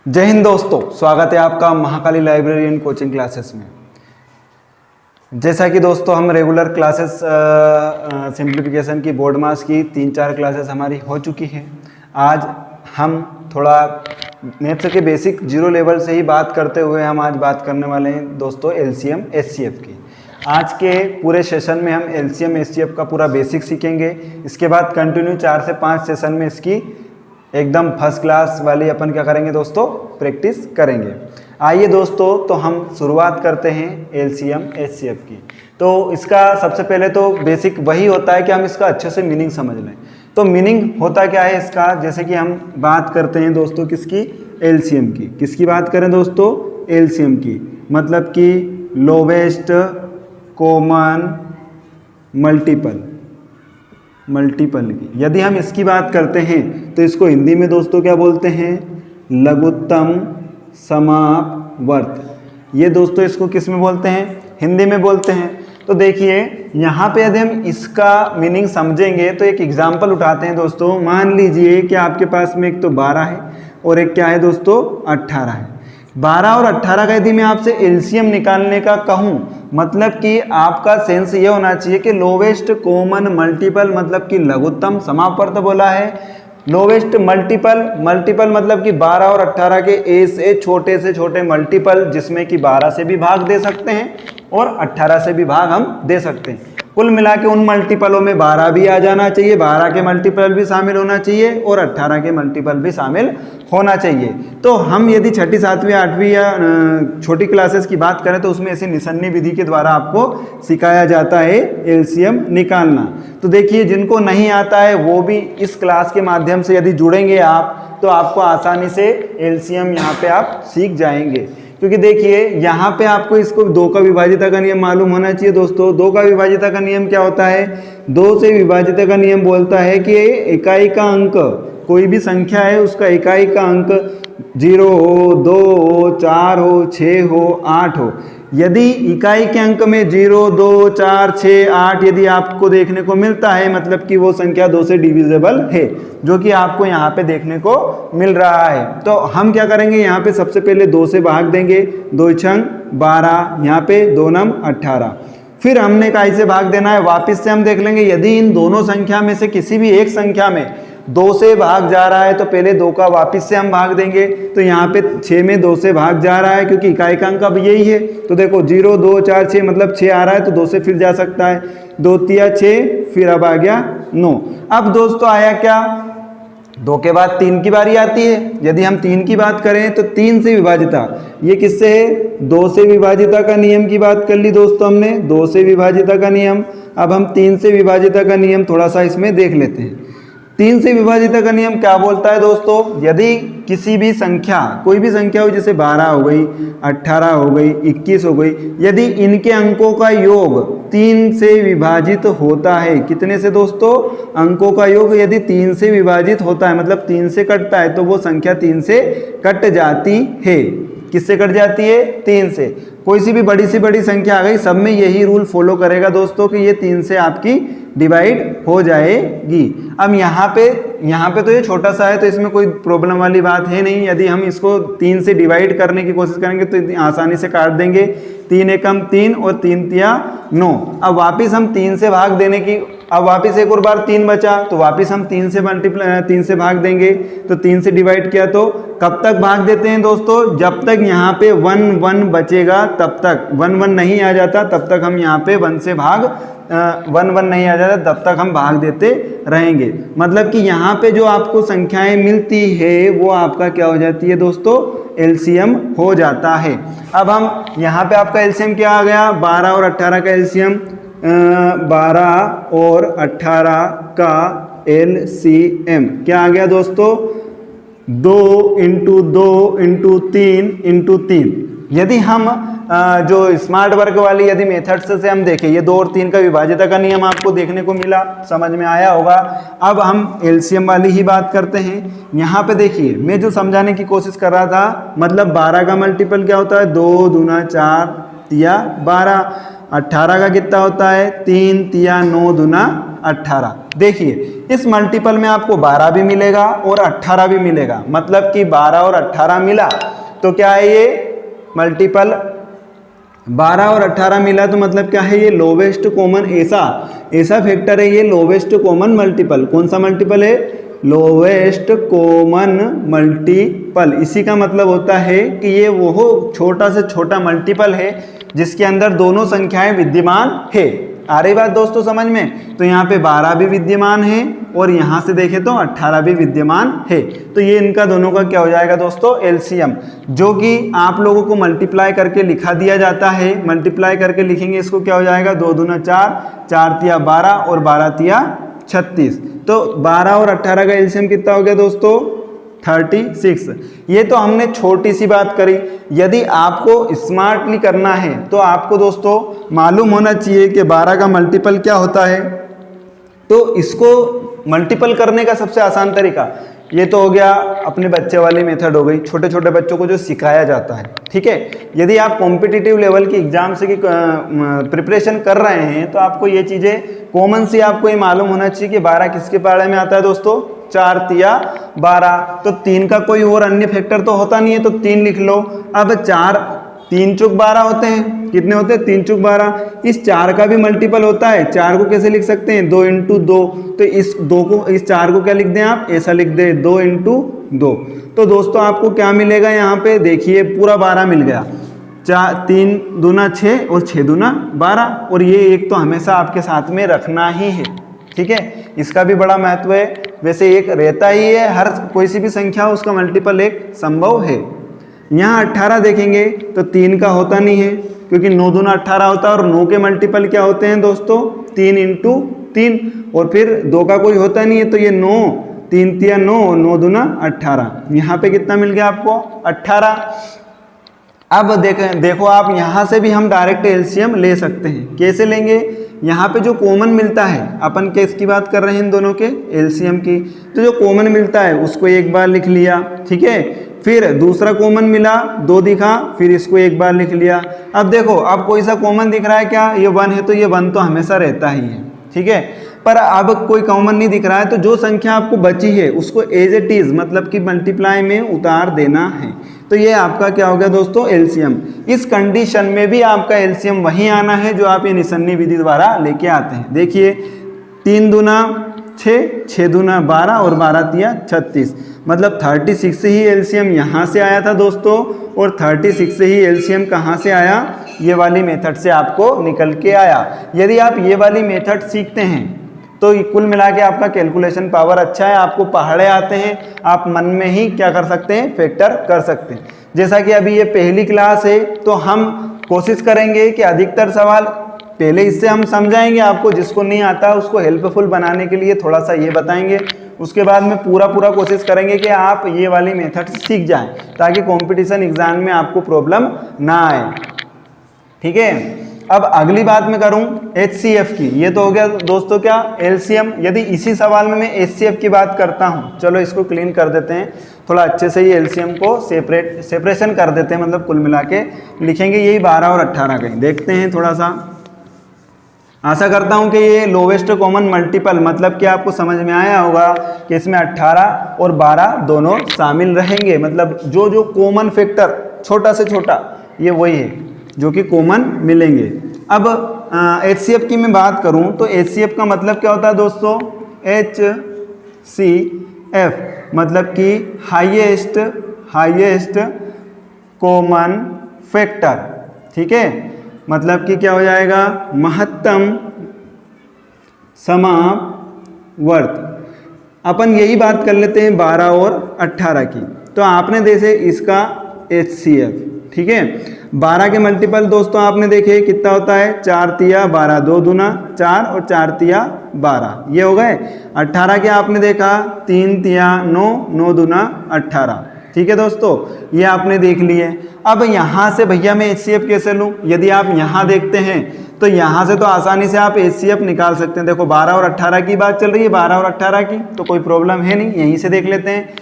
जय हिंद दोस्तों, स्वागत है आपका Mahakali library and coaching classes में। जैसा कि दोस्तों हम रेगुलर क्लासेस सिंप्लीफिकेशन की बोर्ड मास की 3-4 क्लासेस हमारी हो चुकी हैं। आज हम थोड़ा मैथ्स के बेसिक जीरो लेवल से ही बात करते हुए हम आज बात करने वाले हैं दोस्तों एलसीएम एचसीएफ की। आज के पूरे सेशन में हम एलसीएम एचसीएफ का पूरा बेसिक सीखेंगे। इसके बाद कंटिन्यू 4 से 5 सेशन में इसकी एकदम फर्स्ट क्लास वाली अपन क्या करेंगे दोस्तों, प्रैक्टिस करेंगे। आइए दोस्तों, तो हम शुरुआत करते हैं एलसीएम एचसीएफ की। तो इसका सबसे पहले तो बेसिक वही होता है कि हम इसका अच्छे से मीनिंग समझ लें। तो मीनिंग होता क्या है इसका, जैसे कि हम बात करते हैं दोस्तों किसकी, एलसीएम की। किसकी बात करें दोस्तों, एलसीएम की, मतलब कि लोवेस्ट कॉमन मल्टीपल की। यदि हम इसकी बात करते हैं तो इसको हिंदी में दोस्तों क्या बोलते हैं, लघुत्तम समापवर्त। ये दोस्तों इसको किस में बोलते हैं, हिंदी में बोलते हैं। तो देखिए यहाँ पे यदि हम इसका मीनिंग समझेंगे तो एक एग्जाम्पल उठाते हैं दोस्तों। मान लीजिए कि आपके पास में एक तो 12 है और एक क्या है दोस्तों, 18 है। 12 और 18 का यदि मैं आपसे एलसीएम निकालने का कहूँ, मतलब कि आपका सेंस ये होना चाहिए कि लोवेस्ट कॉमन मल्टीपल, मतलब कि लघुत्तम समापवर्त बोला है। लोवेस्ट मल्टीपल मतलब कि 12 और 18 के ए से छोटे मल्टीपल, जिसमें कि 12 से भी भाग दे सकते हैं और 18 से भी भाग हम दे सकते हैं। कुल मिला के उन मल्टीपलों में 12 भी आ जाना चाहिए, 12 के मल्टीपल भी शामिल होना चाहिए और 18 के मल्टीपल भी शामिल होना चाहिए। तो हम यदि 6ठी 7वीं 8वीं या छोटी क्लासेस की बात करें तो उसमें ऐसी निसन्नी विधि के द्वारा आपको सिखाया जाता है एलसीएम निकालना। तो देखिए जिनको नहीं आता है वो भी इस क्लास के माध्यम से यदि जुड़ेंगे आप तो आपको आसानी से एलसीएम यहाँ पे आप सीख जाएंगे। क्योंकि देखिए यहाँ पे आपको इसको 2 का विभाजिता का नियम मालूम होना चाहिए दोस्तों। 2 का विभाजिता का नियम क्या होता है, 2 से विभाजिता का नियम बोलता है कि इकाई का अंक, कोई भी संख्या है उसका इकाई का अंक 0 हो, 2 हो, 4 हो, 6 हो, 8 हो। यदि इकाई के अंक में 0, 2, 4, 6, 8 यदि आपको देखने को मिलता है, मतलब कि वो संख्या 2 से डिविजिबल है, जो कि आपको यहाँ पे देखने को मिल रहा है। तो हम क्या करेंगे, यहाँ पे सबसे पहले 2 से भाग देंगे, 2 छंग 12, यहाँ पे 2 नम 18। फिर हमने इकाई से भाग देना है। वापिस से हम देख लेंगे यदि इन दोनों संख्या में से किसी भी एक संख्या में 2 से भाग जा रहा है तो पहले 2 का वापिस से हम भाग देंगे। तो यहाँ पे 6 में 2 से भाग जा रहा है क्योंकि इकाई का अंक अब यही है। तो देखो 0, 2, 4, 6 मतलब 6 आ रहा है तो 2 से फिर जा सकता है, 2 तिया 6, फिर अब आ गया 9। अब दोस्तों आया क्या, 2 के बाद 3 की बारी आती है। यदि हम 3 की बात करें तो 3 से विभाजिता, ये किससे है, 2 से विभाजिता का नियम की बात कर ली दोस्तों हमने, 2 से विभाजिता का नियम। अब हम 3 से विभाजिता का नियम थोड़ा सा इसमें देख लेते हैं। 3 से विभाजिता का नियम क्या बोलता है दोस्तों, यदि किसी भी संख्या, कोई भी संख्या हो, जैसे 12 हो गई, 18 हो गई, 21 हो गई, यदि इनके अंकों का योग 3 से विभाजित होता है, कितने से दोस्तों, अंकों का योग यदि 3 से विभाजित होता है, मतलब 3 से कटता है, तो वो संख्या 3 से कट जाती है। किससे कट जाती है, 3 से। कोई सी भी बड़ी संख्या आ गई, सब में यही रूल फॉलो करेगा दोस्तों कि ये 3 से आपकी डिवाइड हो जाएगी। अब यहाँ पे तो ये छोटा सा है तो इसमें कोई प्रॉब्लम वाली बात है नहीं। यदि हम इसको 3 से डिवाइड करने की कोशिश करेंगे तो आसानी से काट देंगे। 3 एकम 3 और 3 तिया 9। अब वापिस हम 3 से भाग देने की, अब वापिस एक और बार 3 बचा तो वापिस हम 3 से भाग देंगे। तो 3 से डिवाइड किया तो कब तक भाग देते हैं दोस्तों, जब तक यहाँ पे 1 1 बचेगा तब तक, 1 1 नहीं आ जाता तब तक हम यहाँ पे 1 से भाग 1 1 नहीं आ जाता तब तक हम भाग देते रहेंगे। मतलब कि यहाँ पे जो आपको संख्याएं मिलती है वो आपका क्या हो जाती है दोस्तों, एलसीएम हो जाता है। अब हम यहाँ पे आपका एलसीएम क्या आ गया, 12 और 18 का एलसीएम, 12 और 18 का एलसीएम क्या आ गया दोस्तों, 2 × 2 × 3 × 3। यदि हम जो स्मार्ट वर्क वाली यदि मेथड्स से हम देखें, ये 2 और 3 का विभाजिता का नियम आपको देखने को मिला, समझ में आया होगा। अब हम एलसीएम वाली ही बात करते हैं। यहाँ पे देखिए मैं जो समझाने की कोशिश कर रहा था, मतलब 12 का मल्टीपल क्या होता है, 2 दूना 4 तिया 12। 18 का कितना होता है, 3 तिया 9 दूना 18। देखिए इस मल्टीपल में आपको 12 भी मिलेगा और 18 भी मिलेगा, मतलब कि 12 और 18 मिला तो क्या है ये मल्टीपल, 12 और 18 मिला तो मतलब क्या है ये लोवेस्ट कॉमन, ऐसा फैक्टर है ये लोवेस्ट कॉमन मल्टीपल। कौन सा मल्टीपल है? Lowest common multiple. इसी का मतलब होता है कि ये वो छोटा से छोटा मल्टीपल है जिसके अंदर दोनों संख्याएं विद्यमान है। आ रही बात दोस्तों समझ में? तो यहाँ पे 12 भी विद्यमान है और यहाँ से देखें तो 18 भी विद्यमान है। तो ये इनका दोनों का क्या हो जाएगा दोस्तों? एलसीएम, जो कि आप लोगों को मल्टीप्लाई करके लिखा दिया जाता है। मल्टीप्लाई करके लिखेंगे इसको, क्या हो जाएगा? 2 दूना 4, 4 तिया 12 और 12 तिया 36। तो 12 और 18 का एलसीएम कितना हो गया दोस्तों? 36। ये तो हमने छोटी सी बात करी। यदि आपको स्मार्टली करना है तो आपको दोस्तों मालूम होना चाहिए कि 12 का मल्टीपल क्या होता है। तो इसको मल्टीपल करने का सबसे आसान तरीका, ये तो हो गया अपने बच्चे वाली मेथड हो गई, छोटे छोटे बच्चों को जो सिखाया जाता है, ठीक है। यदि आप कॉम्पिटिटिव लेवल की एग्जाम से की प्रिपरेशन कर रहे हैं तो आपको ये चीज़ें कॉमन सी आपको ये मालूम होना चाहिए कि 12 किसके पाड़े में आता है दोस्तों? 4 तिया 12। तो 3 का कोई और अन्य फैक्टर तो होता नहीं है, तो 3 लिख लो। अब 4 3 चौक 12 होते हैं, कितने होते हैं? 3 चौक 12। इस 4 का भी मल्टीपल होता है। 4 को कैसे लिख सकते हैं? 2 × 2। तो इस 2 को, इस 4 को क्या लिख दें आप? ऐसा लिख दें 2 × 2। तो दोस्तों आपको क्या मिलेगा यहाँ पे? देखिए पूरा 12 मिल गया। 3 दूना 6 और 6 दूना 12, और ये एक तो हमेशा आपके साथ में रखना ही है, ठीक है। इसका भी बड़ा महत्व है। वैसे एक रहता ही है, हर कोई सी भी संख्या उसका मल्टीपल एक संभव है। यहाँ 18 देखेंगे तो 3 का होता नहीं है, क्योंकि 9 दूना 18 होता है और 9 के मल्टीपल क्या होते हैं दोस्तों? 3 × 3, और फिर 2 का कोई होता नहीं है, तो ये 9, 3 तिया 9 और 9 दूना 18। यहाँ पे कितना मिल गया आपको? 18। अब देखो आप यहाँ से भी हम डायरेक्ट एलसीएम ले सकते हैं। कैसे लेंगे? यहाँ पे जो कॉमन मिलता है, अपन किसकी बात कर रहे हैं? इन दोनों के एलसीएम की। तो जो कॉमन मिलता है उसको एक बार लिख लिया, ठीक है। फिर दूसरा कॉमन मिला, 2 दिखा, फिर इसको एक बार लिख लिया। अब देखो अब कोई सा कॉमन दिख रहा है क्या? ये 1 है, तो ये 1 तो हमेशा रहता ही है, ठीक है। पर अब कोई कॉमन नहीं दिख रहा है, तो जो संख्या आपको बची है उसको एज इट इज, मतलब कि मल्टीप्लाई में उतार देना है। तो ये आपका क्या हो गया दोस्तों? एलसीएम। इस कंडीशन में भी आपका एलसीएम वही आना है जो आप ये निसन्नी विधि द्वारा लेके आते हैं। देखिए 3 दूना 6, 6 दूना 12 और 12 तिया 36, मतलब 36 से ही एलसीएम यहाँ से आया था दोस्तों। और 36 से ही एलसीएम कहाँ से आया? ये वाली मेथड से आपको निकल के आया। यदि आप ये वाली मेथड सीखते हैं तो कुल मिला के आपका कैलकुलेशन पावर अच्छा है, आपको पहाड़े आते हैं, आप मन में ही क्या कर सकते हैं? फैक्टर कर सकते हैं। जैसा कि अभी ये पहली क्लास है तो हम कोशिश करेंगे कि अधिकतर सवाल पहले इससे हम समझाएंगे आपको, जिसको नहीं आता उसको हेल्पफुल बनाने के लिए थोड़ा सा ये बताएंगे। उसके बाद में पूरा कोशिश करेंगे कि आप ये वाली मेथड सीख जाएं, ताकि कंपटीशन एग्जाम में आपको प्रॉब्लम ना आए, ठीक है। अब अगली बात मैं करूं HCF की। ये तो हो गया दोस्तों क्या? एलसीएम। यदि इसी सवाल में मैं HCF की बात करता हूं, चलो इसको क्लीन कर देते हैं थोड़ा अच्छे से, ये एलसीएम को सेपरेशन कर देते हैं, मतलब कुल मिला के लिखेंगे यही 12 और 18 का ही। देखते हैं थोड़ा सा। आशा करता हूं कि ये लोवेस्ट कॉमन मल्टीपल मतलब कि आपको समझ में आया होगा कि इसमें 18 और 12 दोनों शामिल रहेंगे। मतलब जो जो कॉमन फैक्टर छोटा से छोटा ये वही है जो कि कॉमन मिलेंगे। अब HCF की मैं बात करूं तो HCF का मतलब क्या होता है दोस्तों? HCF मतलब कि हाईएस्ट कॉमन फैक्टर, ठीक है। मतलब कि क्या हो जाएगा? महत्तम समावर्त। अपन यही बात कर लेते हैं 12 और 18 की। तो आपने जैसे इसका HCF, ठीक है। 12 के मल्टीपल दोस्तों आपने देखे कितना होता है? 4 तिया 12, 2 दूना 4 और 4 तिया 12, ये हो गए। 18 के आपने देखा 3 तिया 9, 9 दूना 18, ठीक है दोस्तों, ये आपने देख लिए। अब यहाँ से भैया मैं HCF कैसे लूँ? यदि आप यहाँ देखते हैं तो यहाँ से तो आसानी से आप HCF निकाल सकते हैं। देखो 12 और 18 की बात चल रही है, 12 और 18 की, तो कोई प्रॉब्लम है नहीं, यहीं से देख लेते हैं।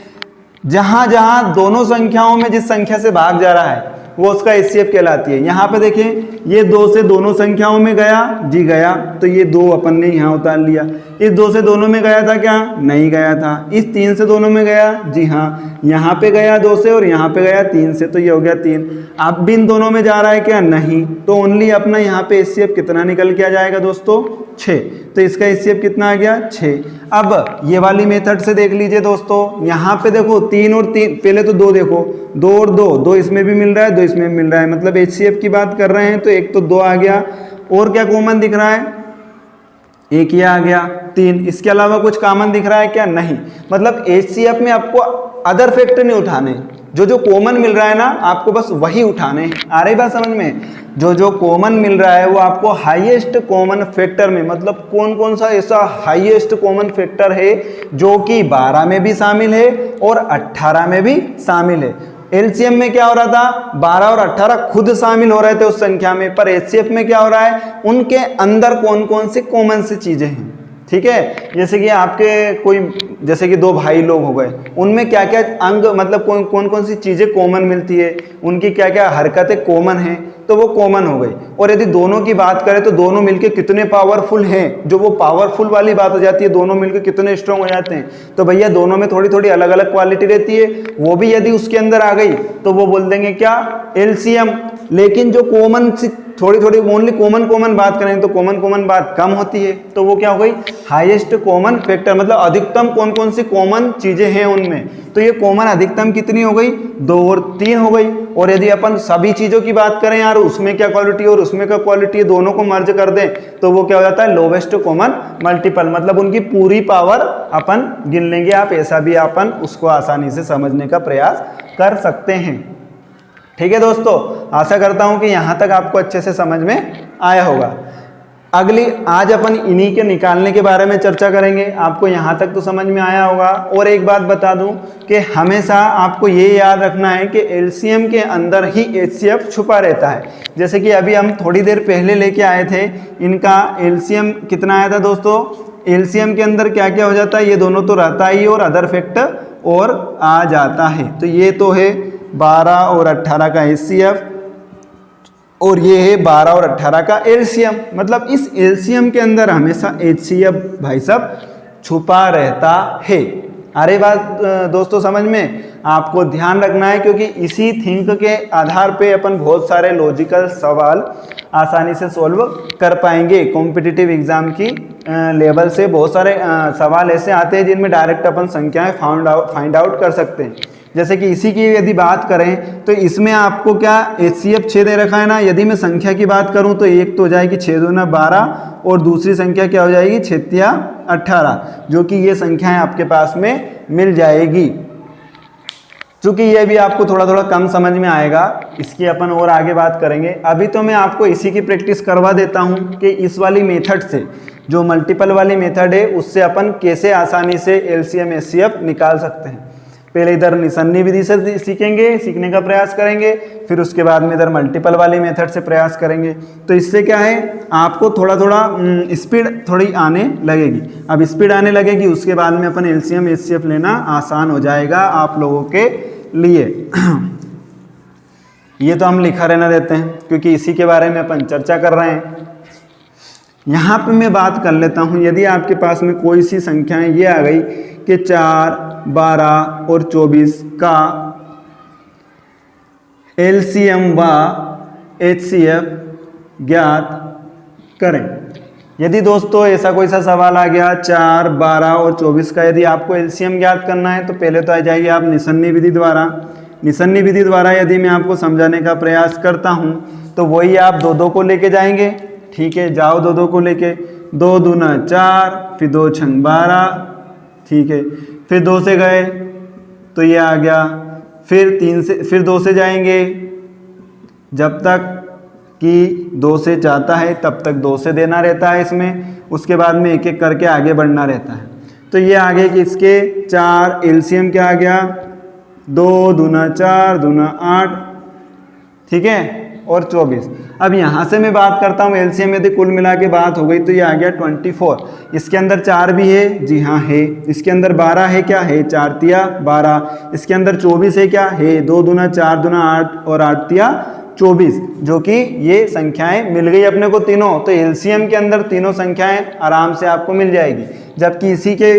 जहाँ जहाँ दोनों संख्याओं में जिस संख्या से भाग जा रहा है वो उसका HCF कहलाती है। यहाँ पे देखें ये 2 से दोनों संख्याओं में गया जी, गया, तो ये 2 अपन ने यहाँ उतार लिया। इस 2 से दोनों में गया था क्या? नहीं गया था। इस 3 से दोनों में गया? जी हाँ, यहाँ पे गया 2 से और यहाँ पे गया 3 से, तो ये हो गया 3। अब भी इन दोनों में जा रहा है क्या? नहीं। तो ओनली अपना यहाँ पे HCF कितना निकल के आ जाएगा दोस्तों? 6। तो इसका HCF कितना आ गया? 6। अब ये वाली मेथड से देख लीजिए दोस्तों, यहाँ पे देखो 3 और 3, पहले तो 2 देखो, 2 और 2, 2 इसमें भी मिल रहा है, 2 इसमें भी मिल रहा है, मतलब HCF की बात कर रहे हैं तो एक तो 2 आ गया, और क्या कॉमन दिख रहा है? एक ये आ गया, 3। इसके अलावा कुछ कॉमन दिख रहा है क्या? नहीं। मतलब HCF में आपको अदर फैक्टर नहीं उठाने, जो कॉमन मिल रहा है ना आपको बस वही उठाने। आ रही बात समझ में? जो कॉमन मिल रहा है वो आपको हाईएस्ट कॉमन फैक्टर में, मतलब कौन कौन सा ऐसा हाईएस्ट कॉमन फैक्टर है जो कि 12 में भी शामिल है और 18 में भी शामिल है। एलसीएम में क्या हो रहा था? 12 और 18 खुद शामिल हो रहे थे उस संख्या में, पर एचसीएफ में क्या हो रहा है? उनके अंदर कौन कौन सी कॉमन सी चीजें हैं। ठीक है, जैसे कि आपके कोई, जैसे कि 2 भाई लोग हो गए, उनमें क्या क्या अंग, मतलब कौन कौन सी चीजें कॉमन मिलती है, उनकी क्या क्या हरकतें कॉमन हैं, तो वो कॉमन हो गई। और यदि दोनों की बात करें तो दोनों मिलके कितने पावरफुल हैं, जो वो पावरफुल वाली बात हो जाती है, दोनों मिलके कितने स्ट्रांग हो जाते हैं, तो भैया दोनों में थोड़ी थोड़ी अलग अलग क्वालिटी रहती है, वो भी यदि उसके अंदर आ गई तो वो बोल देंगे क्या? एलसीएम। लेकिन जो कॉमन सी थोड़ी थोड़ी ओनली कॉमन बात करें तो कॉमन बात कम होती है, तो वो क्या हो गई? हाईएस्ट कॉमन फैक्टर, मतलब अधिकतम कौन कौन सी कॉमन चीजें हैं उनमें, तो ये कॉमन अधिकतम कितनी हो गई? 2 और 3 हो गई। और यदि अपन सभी चीजों की बात करें यार, उसमें क्या क्वालिटी और उसमें क्या क्वालिटी, दोनों को मर्ज कर दें तो वो क्या हो जाता है? लोवेस्ट कॉमन मल्टीपल, मतलब उनकी पूरी पावर अपन गिन लेंगे। आप ऐसा भी अपन उसको आसानी से समझने का प्रयास कर सकते हैं। ठीक है दोस्तों, आशा करता हूं कि यहां तक आपको अच्छे से समझ में आया होगा। अगली आज अपन इन्हीं के निकालने के बारे में चर्चा करेंगे। आपको यहाँ तक तो समझ में आया होगा। और एक बात बता दूं कि हमेशा आपको ये याद रखना है कि एलसीएम के अंदर ही एचसीएफ छुपा रहता है। जैसे कि अभी हम थोड़ी देर पहले लेके आए थे, इनका एलसीएम कितना आया था दोस्तों? एलसीएम के अंदर क्या क्या हो जाता है? ये दोनों तो रहता ही, और अदर फैक्टर और आ जाता है। तो ये तो है 12 और 18 का एचसीएफ, और ये है 12 और 18 का एलसीएम। मतलब इस एलसीएम के अंदर हमेशा एचसीएफ भाई साहब छुपा रहता है। अरे बात दोस्तों समझ में? आपको ध्यान रखना है, क्योंकि इसी थिंक के आधार पे अपन बहुत सारे लॉजिकल सवाल आसानी से सॉल्व कर पाएंगे। कॉम्पिटिटिव एग्जाम की लेवल से बहुत सारे सवाल ऐसे आते हैं जिनमें डायरेक्ट अपन संख्याएं फाइंड आउट कर सकते हैं। जैसे कि इसी की यदि बात करें तो इसमें आपको क्या एचसीएफ 6 दे रखा है ना। यदि मैं संख्या की बात करूं तो एक तो हो जाएगी 6 दूना 12 और दूसरी संख्या क्या हो जाएगी 6 या 18, जो कि ये संख्याएं आपके पास में मिल जाएगी। चूंकि ये भी आपको थोड़ा थोड़ा कम समझ में आएगा, इसकी अपन और आगे बात करेंगे। अभी तो मैं आपको इसी की प्रैक्टिस करवा देता हूं कि इस वाली मेथड से, जो मल्टीपल वाली मेथड है, उससे अपन कैसे आसानी से एलसीएम एचसीएफ निकाल सकते हैं। पहले इधर निसन्नी विधि से सीखने का प्रयास करेंगे, फिर उसके बाद में इधर मल्टीपल वाली मेथड से प्रयास करेंगे। तो इससे क्या है, आपको थोड़ा थोड़ा स्पीड थोड़ी आने लगेगी। अब स्पीड आने लगेगी, उसके बाद में अपन एलसीएम एचसीएफ लेना आसान हो जाएगा आप लोगों के लिए। ये तो हम लिखा रहना देते हैं, क्योंकि इसी के बारे में अपन चर्चा कर रहे हैं। यहाँ पे मैं बात कर लेता हूँ, यदि आपके पास में कोई सी संख्याएं ये आ गई कि 4, 12 और 24 का एलसीएम व एचसीएफ ज्ञात करें। यदि दोस्तों ऐसा कोई सा सवाल आ गया 4, 12 और 24 का, यदि आपको एलसीएम ज्ञात करना है तो पहले तो आ जाइए आप निसन्नी विधि द्वारा। निसन्नी विधि द्वारा यदि मैं आपको समझाने का प्रयास करता हूँ तो वही आप 2 को लेके जाएंगे। ठीक है, जाओ 2 को लेके, 2 दूना 4, फिर 2 छंग 12, ठीक है, फिर 2 से गए तो ये आ गया, फिर 2 से जाएंगे, जब तक कि 2 से जाता है तब तक 2 से देना रहता है इसमें, उसके बाद में एक एक करके आगे बढ़ना रहता है। तो ये आगे कि इसके 4 एलसीएम क्या आ गया, 2 दूना 4, दूना 8, ठीक है, और 24। अब यहाँ से मैं बात करता हूँ एलसीएम, यदि कुल मिला के बात हो गई तो ये आ गया 24। इसके अंदर 4 भी है, जी हाँ है। इसके अंदर 12 है क्या है, 4 तिया 12। इसके अंदर 24 है क्या है, 2 दूना 4 दूना 8 और 8 तिया 24, जो कि ये संख्याएं मिल गई अपने को तीनों। तो एलसीएम के अंदर तीनों संख्याएं आराम से आपको मिल जाएगी। जबकि इसी के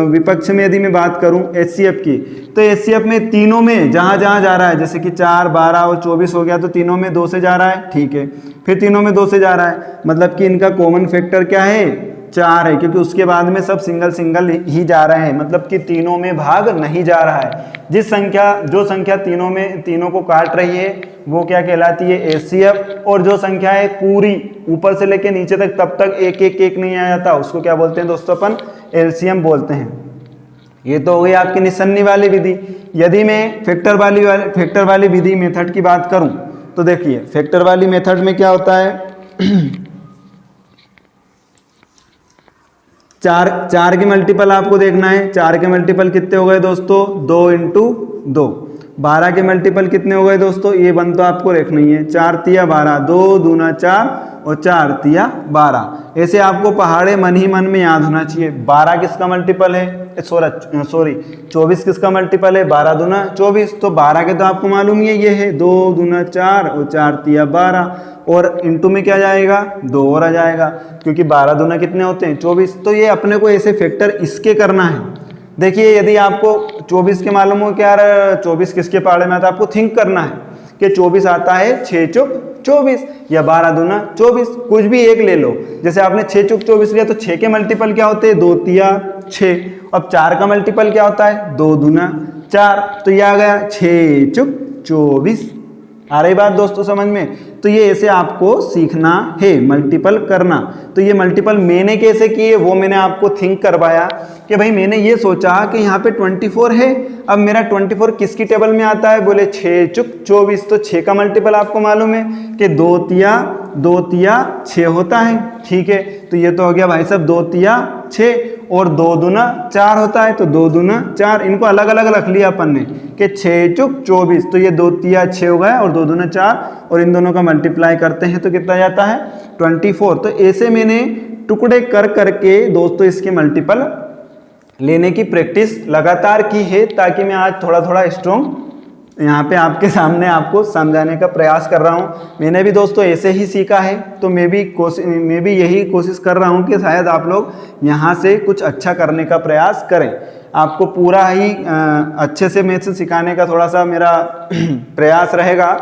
विपक्ष में यदि मैं बात करूं HCF की, तो HCF में तीनों में जहां जहां जा रहा है, जैसे कि 4, 12 और 24 हो गया, तो तीनों में 2 से जा रहा है, ठीक है। फिर तीनों में 2 से जा रहा है, मतलब कि इनका कॉमन फैक्टर क्या है, 4 है, क्योंकि उसके बाद में सब सिंगल सिंगल ही जा रहे हैं, मतलब कि तीनों में भाग नहीं जा रहा है। जो संख्या तीनों को काट रही है वो क्या कहलाती है, HCF। और जो संख्या है पूरी ऊपर से लेके नीचे तक तब तक एक एक एक नहीं आ जाता, उसको क्या बोलते हैं दोस्तों, अपन LCM बोलते हैं। ये तो हो गई आपकी निसन्नी वाली विधि। यदि मैं फैक्टर वाली विधि मेथड की बात करूं, तो देखिए फैक्टर वाली मेथड में क्या होता है, चार के मल्टीपल आपको देखना है। 4 के मल्टीपल कितने हो गए दोस्तों, 2 इंटू 2। 12 के मल्टीपल कितने हो गए दोस्तों, ये 1 तो आपको देखना ही है, 4 तिया 12, 2 दूना 4 और 4 तिया 12। ऐसे आपको पहाड़े मन ही मन में याद होना चाहिए। 12 किसका मल्टीपल है, सॉरी 24 किसका मल्टीपल है, 12 दूना 24। तो 12 के तो आपको मालूम ही है, ये है 2 दूना 4 और 4 तिया 12, और इंटू में क्या जाएगा, 2 और आ जाएगा, क्योंकि 12 दूना कितने होते हैं, 24। तो ये अपने को ऐसे फैक्टर इसके करना है। देखिए यदि आपको 24 के मालूम हो क्या 24 किसके पहाड़े में आता है, आपको थिंक करना है कि 24 आता है 6 चुक 24 या 12 दूना 24, कुछ भी एक ले लो। जैसे आपने 6 चुक 24 लिया तो 6 के मल्टीपल क्या होते हैं, 2 तिया 6। अब 4 का मल्टीपल क्या होता है, 2 दूना 4। तो ये आ गया 6 चुक 24। आ रही बात दोस्तों समझ में। तो ये ऐसे आपको सीखना है मल्टीपल करना। तो ये मल्टीपल मैंने कैसे किए वो मैंने आपको थिंक करवाया कि भाई मैंने ये सोचा कि यहाँ पे 24 है, अब मेरा 24 किसकी टेबल में आता है, बोले 6 चुक 24। तो 6 का मल्टीपल आपको मालूम है कि 2 तिया 6 होता है, ठीक है। तो ये तो हो गया भाई साहब 2 तिया 6 और 2 दूना 4 होता है, तो 2 दूना 4। इनको अलग अलग रख लिया अपन ने कि 6 चुक 24। तो ये 2 तिया 6 हो गया और 2 दूना 4, और इन दोनों का मल्टीप्लाई करते हैं तो कितना जाता है 24। तो ऐसे मैंने टुकड़े कर करके दोस्तों इसके मल्टीपल लेने की प्रैक्टिस लगातार की है, ताकि मैं आज थोड़ा थोड़ा स्ट्रॉन्ग यहाँ पे आपके सामने आपको समझाने का प्रयास कर रहा हूँ। मैंने भी दोस्तों ऐसे ही सीखा है, तो मैं भी यही कोशिश कर रहा हूँ कि शायद आप लोग यहाँ से कुछ अच्छा करने का प्रयास करें। आपको पूरा ही अच्छे से मैथ्स सिखाने का थोड़ा सा मेरा प्रयास रहेगा।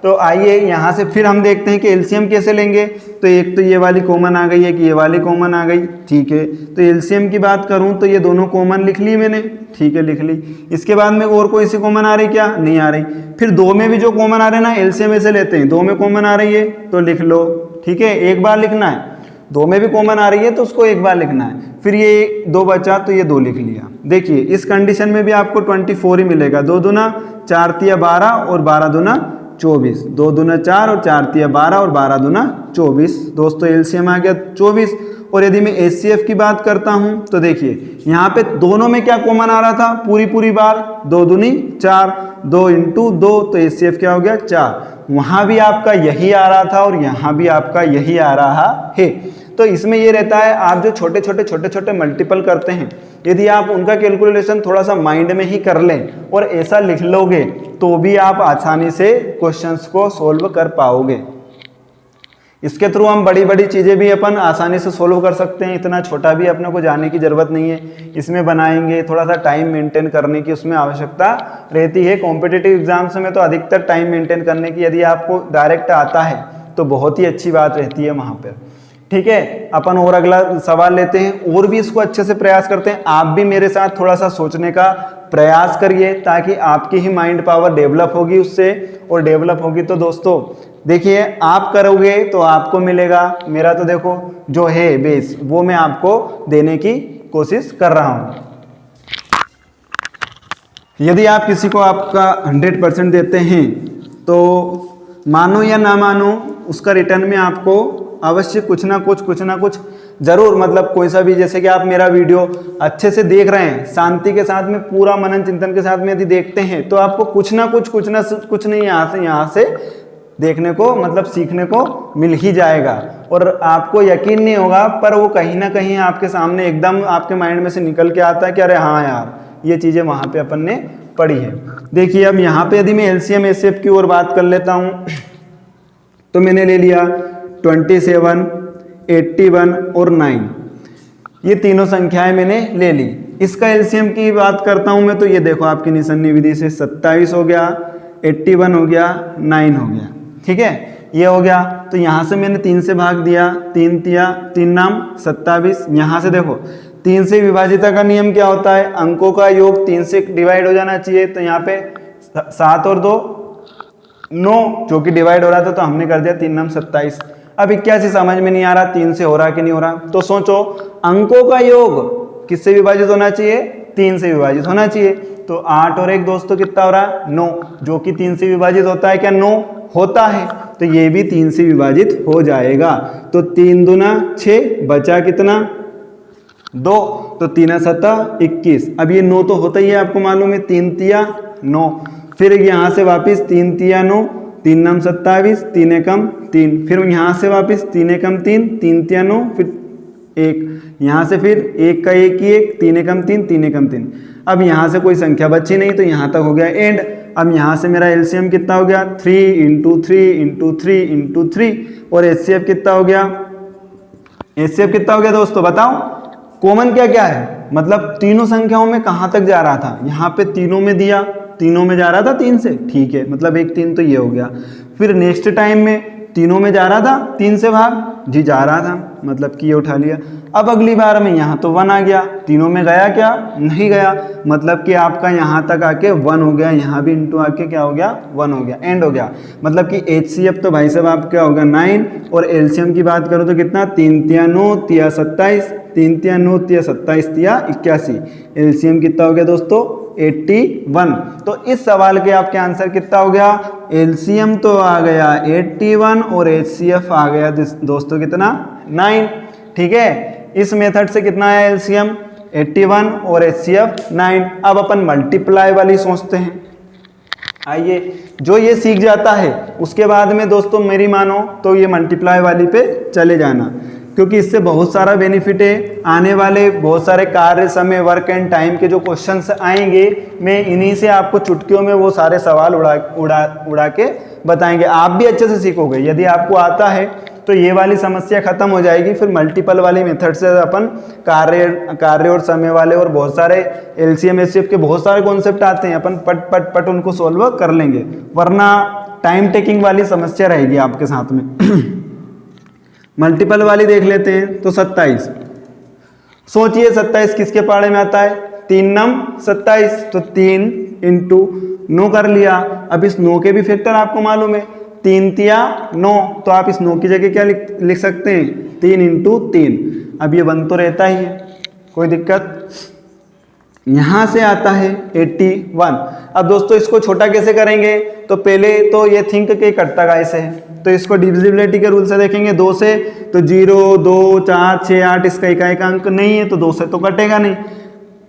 तो आइए यहाँ से फिर हम देखते हैं कि एलसीएम कैसे लेंगे। तो एक तो ये वाली कॉमन आ गई, एक ये वाली कॉमन आ गई, ठीक है। तो एलसीएम की बात करूँ तो ये दोनों कॉमन लिख ली मैंने, ठीक है, लिख ली। इसके बाद में और कोई सी कॉमन आ रही क्या, नहीं आ रही। फिर 2 में भी जो कॉमन आ रहे हैं ना, एलसीएम ऐसे लेते हैं, 2 में कॉमन आ रही है तो लिख लो, ठीक है, एक बार लिखना है। 2 में भी कॉमन आ रही है तो उसको एक बार लिखना है। फिर ये 2 बचा तो ये 2 लिख लिया। देखिए इस कंडीशन में भी आपको 24 ही मिलेगा। 2 दूना 4 तिया 12 और 12 दूना 24, 2 दूना 4 और 4 तिया 12 और 12 दूना 24। दोस्तों एलसीएम आ गया 24। और यदि मैं एचसीएफ की बात करता हूं तो देखिए यहाँ पे दोनों में क्या कॉमन आ रहा था, पूरी बार 2 दूनी 4, 2 इंटू 2, तो एचसीएफ क्या हो गया 4। वहां भी आपका यही आ रहा था और यहाँ भी आपका यही आ रहा है। तो इसमें ये रहता है, आप जो छोटे छोटे मल्टीपल करते हैं, यदि आप उनका कैलकुलेशन थोड़ा सा माइंड में ही कर लें और ऐसा लिख लोगे तो भी आप आसानी से क्वेश्चंस को सोल्व कर पाओगे। इसके थ्रू हम बड़ी चीज़ें भी अपन आसानी से सोल्व कर सकते हैं। इतना छोटा भी अपने को जाने की ज़रूरत नहीं है। इसमें बनाएंगे थोड़ा सा टाइम मेंटेन करने की उसमें आवश्यकता रहती है। कॉम्पिटिटिव एग्जाम्स में तो अधिकतर टाइम मेंटेन करने की, यदि आपको डायरेक्ट आता है तो बहुत ही अच्छी बात रहती है वहाँ पर। ठीक है, अपन और अगला सवाल लेते हैं और भी इसको अच्छे से प्रयास करते हैं। आप भी मेरे साथ थोड़ा सा सोचने का प्रयास करिए ताकि आपकी ही माइंड पावर डेवलप होगी उससे, और डेवलप होगी तो दोस्तों देखिए आप करोगे तो आपको मिलेगा। मेरा तो देखो जो है बेस वो मैं आपको देने की कोशिश कर रहा हूं। यदि आप किसी को आपका 100% देते हैं तो मानो या ना मानो उसका रिटर्न में आपको अवश्य कुछ ना कुछ जरूर, मतलब कोई सा भी, जैसे कि आप मेरा वीडियो अच्छे से देख रहे हैं, शांति के साथ में पूरा मनन चिंतन के साथ में यदि देखते हैं तो आपको कुछ ना कुछ नहीं यहाँ से देखने को, मतलब सीखने को मिल ही जाएगा। और आपको यकीन नहीं होगा पर वो कहीं ना कहीं आपके सामने एकदम आपके माइंड में से निकल के आता है कि अरे हाँ यार ये चीज़ें वहाँ पे अपन ने पढ़ी है। देखिए अब यहाँ पे यदि मैं एलसीएम एचसीएफ की ओर बात कर लेता हूँ तो मैंने ले लिया 27, 81 और 9। ये तीनों संख्याएं मैंने ले ली। इसका एलसीएम की बात करता हूं मैं, तो ये देखो आपकी निशानी विधि से 27 हो गया, 81 हो गया, 9 हो गया। ठीक है, ये हो गया। तो यहाँ से मैंने 3 से भाग दिया, 3 तिया 3 नाम 27। यहाँ से देखो 3 से विभाजिता का नियम क्या होता है, अंकों का योग 3 से डिवाइड हो जाना चाहिए। तो यहाँ पे 7 और 2 9 जो कि डिवाइड हो रहा था, तो हमने कर दिया 3 नाम 27। अब 81 समझ में नहीं आ रहा 3 से हो रहा कि नहीं हो रहा, तो सोचो अंकों का योग किससे विभाजित होना चाहिए, 3 से विभाजित होना चाहिए। तो 8 और 1 दोस्तों कितना हो रहा, 9, जो कि 3 से विभाजित होता है क्या, 9 होता है। तो ये भी 3 से विभाजित हो जाएगा। तो 3 दूना 6, बचा कितना 2, तो 3 7 21। अब ये 9 तो होता ही है, आपको मालूम है, 3 तिया 9। फिर यहाँ से वापिस 3 तिया 9, 3 नाम 27, 3 एकम 3। फिर यहाँ से वापिस 3 एकम 3, 3 तिया 9, फिर 1। यहाँ से फिर 1 का 1 ही 1, 3 एकम 3, 3 एकम 3। अब यहाँ से कोई संख्या बची नहीं, तो यहाँ तक हो गया एंड। अब यहाँ से मेरा एलसीएम कितना हो गया, 3 × 3 × 3 × 3। और एचसीएफ कितना हो गया, एचसीएफ कितना हो गया दोस्तों बताओ। कॉमन क्या क्या है, मतलब तीनों संख्याओं में कहाँ तक जा रहा था, यहाँ पे तीनों में दिया, तीनों में जा रहा था 3 से, ठीक है, मतलब 1 3 तो ये हो गया। फिर नेक्स्ट टाइम में तीनों में जा रहा था 3 से भाग, जी जा रहा था, मतलब कि ये उठा लिया। अब अगली बार में यहाँ तो 1 आ गया, तीनों में गया क्या, नहीं गया, मतलब कि आपका यहाँ तक आके 1 हो गया, यहाँ भी इंटू आके क्या हो गया 1 हो गया, एंड हो गया। मतलब कि एचसीएफ तो भाई साहब आप क्या होगा 9। और एलसीएम की बात करो तो कितना, 3 तिया 9 तिया 27, 3 तिया 9 तिया 27 तिया 81। एलसीएम कितना हो गया दोस्तों 81। तो इस सवाल के आपके आंसर कितना हो गया, एलसीएम तो आ गया 81 और एचसीएफ आ गया दोस्तों कितना 9। ठीक है, इस मेथड से कितना आया एलसीएम 81 और एचसीएफ 9। अब अपन मल्टीप्लाई वाली सोचते हैं। आइए, जो ये सीख जाता है उसके बाद में दोस्तों मेरी मानो तो ये मल्टीप्लाई वाली पे चले जाना, क्योंकि इससे बहुत सारा बेनिफिट है। आने वाले बहुत सारे कार्य, समय, वर्क एंड टाइम के जो क्वेश्चंस आएंगे, मैं इन्हीं से आपको चुटकियों में वो सारे सवाल उड़ा के बताएंगे। आप भी अच्छे से सीखोगे। यदि आपको आता है तो ये वाली समस्या खत्म हो जाएगी। फिर मल्टीपल वाली मेथड से अपन कार्य और समय वाले और बहुत सारे एलसीएम एचसीएफ के बहुत सारे कॉन्सेप्ट आते हैं, अपन पट पट पट उनको सोल्व कर लेंगे, वरना टाइम टेकिंग वाली समस्या रहेगी आपके साथ में। मल्टीपल वाली देख लेते हैं। तो 27, सोचिए 27 किसके पाड़े में आता है, 3 नम 27, तो 3 × 9 कर लिया। अब इस 9 के भी फैक्टर आपको मालूम है, 3 तिया 9, तो आप इस 9 की जगह क्या लिख सकते हैं, 3 × 3। अब ये 1 तो रहता ही है, कोई दिक्कत। यहाँ से आता है 81। अब दोस्तों इसको छोटा कैसे करेंगे, तो पहले तो ये थिंक के कटता कैसे है, तो इसको डिविजिबिलिटी के रूल से देखेंगे। 2 से तो 0 2 4 6 8, इसका एक अंक नहीं है, तो 2 से तो कटेगा नहीं।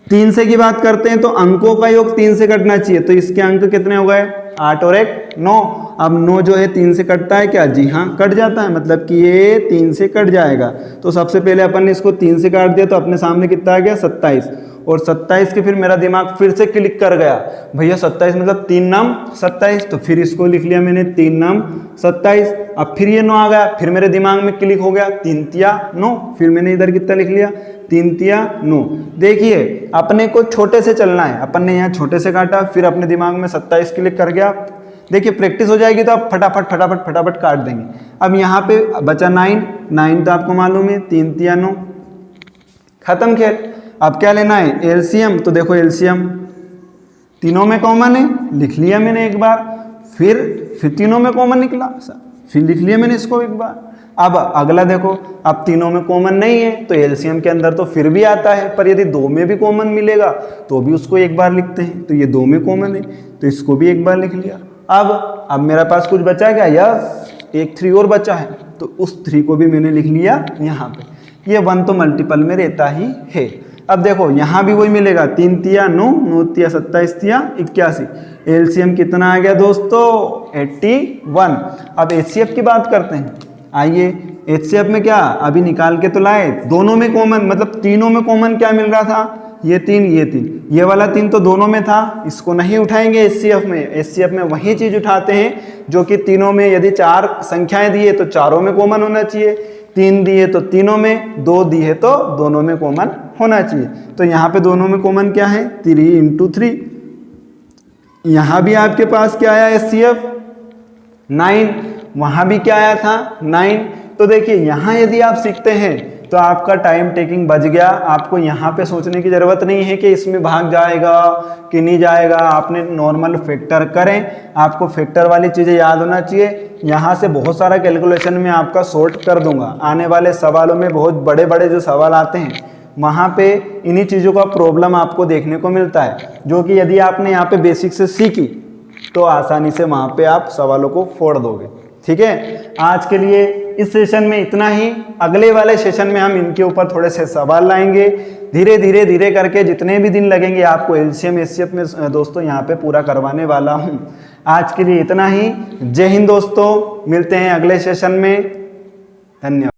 3 से की बात करते हैं तो अंकों का योग 3 से कटना चाहिए, तो इसके अंक कितने हो गए, 8 और 1 9। अब 9 जो है 3 से कटता है क्या, जी हाँ कट जाता है, मतलब कि ये 3 से कट जाएगा। तो सबसे पहले अपन ने इसको 3 से काट दिया, तो अपने सामने कितना आ गया 27। और 27 के फिर मेरा दिमाग फिर से क्लिक कर गया, भैया 27 मतलब 3 नाम 27, तो फिर इसको लिख लिया मैंने 3 नाम 27। अब फिर ये 9 आ गया, फिर मेरे दिमाग में क्लिक हो गया 3 तिया 9, फिर मैंने इधर कितना लिख लिया 3 तिया 9। देखिए अपने को छोटे से चलना है, अपन ने यहाँ छोटे से काटा, फिर अपने दिमाग में 27 क्लिक कर गया। देखिए प्रैक्टिस हो जाएगी तो आप फटाफट फटाफट फटाफट काट देंगे। अब यहाँ पे बचा 9 तो आपको मालूम है 3 तिया 9, खत्म खेल। अब क्या लेना है एलसीएम, तो देखो एलसीएम तीनों में कॉमन है, लिख लिया मैंने एक बार, फिर तीनों में कॉमन निकला, फिर लिख लिया मैंने इसको एक बार। अब अगला देखो, अब तीनों में कॉमन नहीं है तो एलसीएम के अंदर तो फिर भी आता है, पर यदि 2 में भी कॉमन मिलेगा तो भी उसको एक बार लिखते हैं। तो ये 2 में कॉमन है तो इसको भी एक बार लिख लिया। अब मेरे पास कुछ बचा क्या, यस एक 3 और बचा है, तो उस 3 को भी मैंने लिख लिया यहाँ पे। ये 1 तो मल्टीपल में रहता ही है। अब देखो यहाँ भी वही मिलेगा, 3 तिया 9 9 तिया 27 तिया 81। एलसीएम कितना आ गया दोस्तों 81। अब एचसीएफ की बात करते हैं। आइए एचसीएफ में क्या अभी निकाल के तो लाए, दोनों में कॉमन, मतलब तीनों में कॉमन क्या मिल रहा था, ये 3 ये 3, ये वाला 3 तो दोनों में था, इसको नहीं उठाएंगे एचसीएफ में। एचसीएफ में वही चीज उठाते हैं जो कि तीनों में, यदि 4 संख्याएं दी है तो चारों में कॉमन होना चाहिए। 3 दिए तो तीनों में, 2 दिए तो दोनों में कॉमन होना चाहिए। तो यहाँ पे दोनों में कॉमन क्या है, 3 × 3। यहाँ भी आपके पास क्या आया HCF 9, वहाँ भी क्या आया था 9। तो देखिए यहाँ यदि आप सीखते हैं तो आपका टाइम टेकिंग बच गया। आपको यहाँ पे सोचने की ज़रूरत नहीं है कि इसमें भाग जाएगा कि नहीं जाएगा। आपने नॉर्मल फैक्टर करें, आपको फैक्टर वाली चीज़ें याद होना चाहिए। यहाँ से बहुत सारा कैलकुलेशन में आपका सॉर्ट कर दूंगा। आने वाले सवालों में बहुत बड़े बड़े जो सवाल आते हैं वहाँ पे इन्हीं चीज़ों का प्रॉब्लम आपको देखने को मिलता है, जो कि यदि आपने यहाँ पे बेसिक से सीखी तो आसानी से वहाँ पे आप सवालों को फोड़ दोगे। ठीक है, आज के लिए इस सेशन में इतना ही। अगले वाले सेशन में हम इनके ऊपर थोड़े से सवाल लाएंगे। धीरे करके जितने भी दिन लगेंगे आपको LCM HCF में दोस्तों यहाँ पे पूरा करवाने वाला हूँ। आज के लिए इतना ही। जय हिंद दोस्तों, मिलते हैं अगले सेशन में। धन्यवाद।